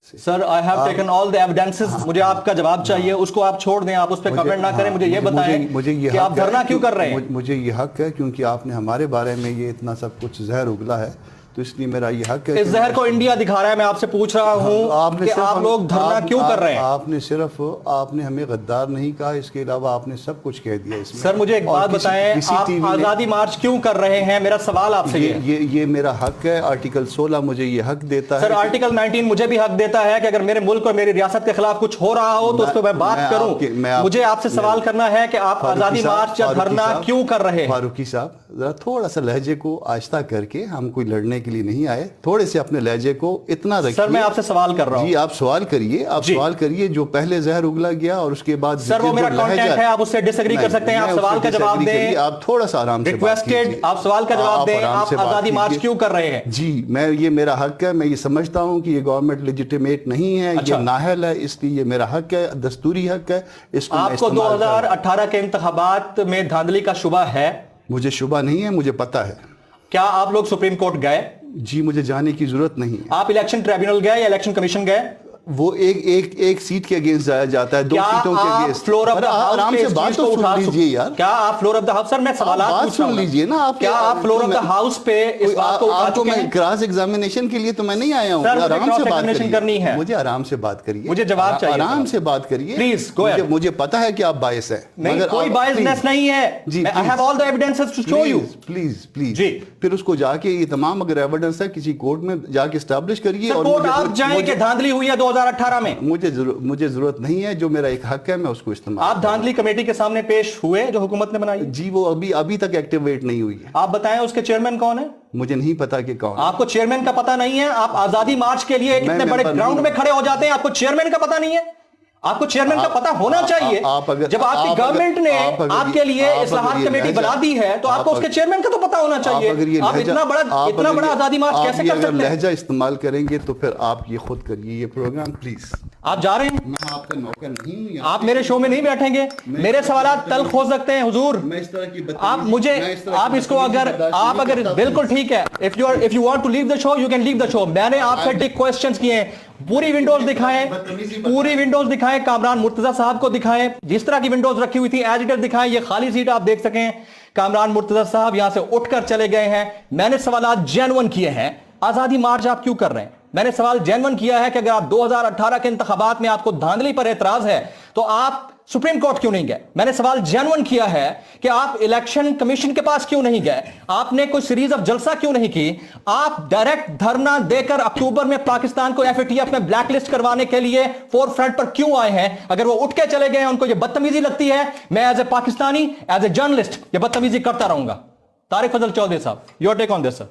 Sir I have taken all the evidences. مجھے آپ کا جواب چاہیے, اس کو آپ چھوڑ دیں, آپ اس پہ کمنٹ نہ کریں. مجھے یہ بتائیں کہ آپ دھرنا کیوں کر رہے ہیں. مجھے یہ حق ہے کیونکہ آپ نے ہمارے بارے میں یہ اتنا سب کچھ زہر اگلا ہے, تو اس لیے میرا یہ حق ہے. اس زہر کو انڈیا دکھا رہا ہے. میں آپ سے پوچھ رہا ہوں کہ آپ لوگ دھرنا کیوں کر رہے ہیں. آپ نے ہمیں غدار نہیں کہا, اس کے علاوہ آپ نے سب کچھ کہہ دیا اس میں. سر مجھے ایک بات بتائیں, آپ آزادی مارچ کیوں کر رہے ہیں؟ میرا سوال آپ سے یہ میرا حق ہے. آرٹیکل 16 مجھے یہ حق دیتا ہے. سر آرٹیکل 19 مجھے بھی حق دیتا ہے کہ اگر میرے ملک اور میری ریاست کے خلاف کچھ ہو رہا ہو تو اس پہ میں بات کروں. مجھے آپ سے سوال کرنا ہے کہ آپ آزادی مارچ یا دھرنا کیوں کر رہے ہیں. فاروقی صاحب ذرا تھوڑا سا لہجے کو آہستہ کر کے, ہم کوئی لڑنے کے لیے نہیں آئے, تھوڑے سے اپنے لہجے کو اتنا رکھیے. سر میں آپ سے سوال کر رہا ہوں. جی آپ سوال کریے, آپ سوال کریے. جو پہلے زہر اگلا گیا اور اس کے بعد سر وہ میرا کانٹینٹ ہے, آپ اس سے ڈس ایگری کر سکتے ہیں. آپ سوال کا جواب دیں. آپ تھوڑا سا آرام سے ریکویسٹڈ, آپ سوال کا جواب دیں. آپ آزادی مارچ کیوں کر رہے ہیں؟ جی یہ میرا حق ہے. میں یہ سمجھتا ہوں کہ یہ گورنمنٹ لیجیٹیمیٹ نہیں ہے, یہ نااہل ہے, اس لیے یہ میرا حق ہے, دستوری حق ہے. اس کو آپ کو 2018 کے انتخابات میں دھاندلی کا شبہ ہے؟ مجھے شبہ نہیں ہے, مجھے پتا ہے. کیا آپ لوگ سپریم کورٹ گئے؟ جی مجھے جانے کی ضرورت نہیں ہے. آپ الیکشن ٹریبیونل گئے یا الیکشن کمیشن گئے؟ وہ ایک سیٹ کے اگینسٹ جایا جاتا ہے, 2 سیٹوں کے اگینسٹ. آرام سے بات تو سن لیجئے یار. کیا آپ فلور آف دا ہاؤس, سر میں سوالات پوچھ رہا ہوں, سن لیجئے نا. آپ کیا آپ فلور آف دا ہاؤس پہ اس بات کو اٹھا چکے ہیں؟ میں کراس ایگزامینیشن کے لیے تو میں نہیں آیا ہوں. آرام سے بات کریے, مجھے آرام سے بات کریے, مجھے جواب چاہیے. آرام سے بات کریے پلیز گو اہیڈ. مجھے پتا ہے کہ آپ باعث ہیں, مگر کوئی باعثنس نہیں ہے. I have all the evidences to show you. Please جی پھر اس کو جا کے یہ تمام اگر ایویڈنس ہے کسی کورٹ میں جا کے اسٹیبلش کریے. اور کورٹ آپ جائیں کہ دھاندلی ہوئی ہے 2018 میں. مجھے ضرورت نہیں ہے, جو میرا ایک حق ہے میں اس کو استعمال. آپ دھاندلی کمیٹی کے سامنے پیش ہوئے جو حکومت نے بنائی؟ جی وہ ابھی تک ایکٹیویٹ نہیں ہوئی ہے. آپ بتائیں اس کے چیئرمین کون ہے؟ مجھے نہیں پتا کہ کون. آپ کو چیئرمین کا پتا نہیں ہے؟ آپ آزادی مارچ کے لیے اتنے بڑے گراؤنڈ میں کھڑے ہو جاتے ہیں, آپ کو چیئرمین کا پتا نہیں ہے؟ آپ کو چیئرمین کا پتا ہونا چاہیے. جب آپ کی گورنمنٹ نے آپ کے لیے اصلاحات کمیٹی بنا دی ہے تو آپ کو اس کے چیئرمین کا تو پتا ہونا چاہیے. آپ اتنا بڑا آزادی مارچ کیسے کر سکتے ہیں؟ لہجہ استعمال کریں گے تو پھر آپ یہ خود کریے یہ پروگرام پلیز. آپ جا رہے ہیں, میں آپ کا نوکر نہیں ہوں. آپ میرے شو میں نہیں بیٹھیں گے. میرے سوالات تلخ ہو سکتے ہیں حضور. آپ مجھے آپ اس کو اگر بالکل ٹھیک ہے, if you want to leave the show you can leave the show. میں نے آپ سے ٹک کوسچنز کیے ہیں, پوری ونڈوز دکھائیں, کامران مرتضی صاحب کو دکھائیں, جس طرح کی ونڈوز رکھی ہوئی تھی ایز اٹ از دکھائیں. یہ خالی سیٹ آپ دیکھ سکیں. کامران مرتضی صاحب یہاں سے اٹھ کر چلے گئے ہیں. میں نے سوالات جینون کیے ہیں. آزادی مارچ آپ کیوں کر رہے ہیں؟ میں نے سوال جینون کیا ہے کہ اگر آپ 2018 کے انتخابات میں آپ کو دھاندلی پر اعتراض ہے تو آپ سپریم کورٹ کیوں نہیں گئے؟ میں نے سوال جینون کیا ہے کہ آپ الیکشن کمیشن کے پاس کیوں نہیں گئے؟ آپ نے کوئی سیریز آف جلسہ کیوں نہیں کی؟ آپ ڈائریکٹ دھرنا دے کر اکتوبر میں پاکستان کو FATF میں بلیک لسٹ کروانے کے لیے فور فرنٹ پر کیوں آئے ہیں؟ اگر وہ اٹھ کے چلے گئے ہیں, ان کو یہ بدتمیزی لگتی ہے, میں as a Pakistani, as a journalist یہ بدتمیزی کرتا رہوں گا. طارق فضل چودھری صاحب, your take on this sir.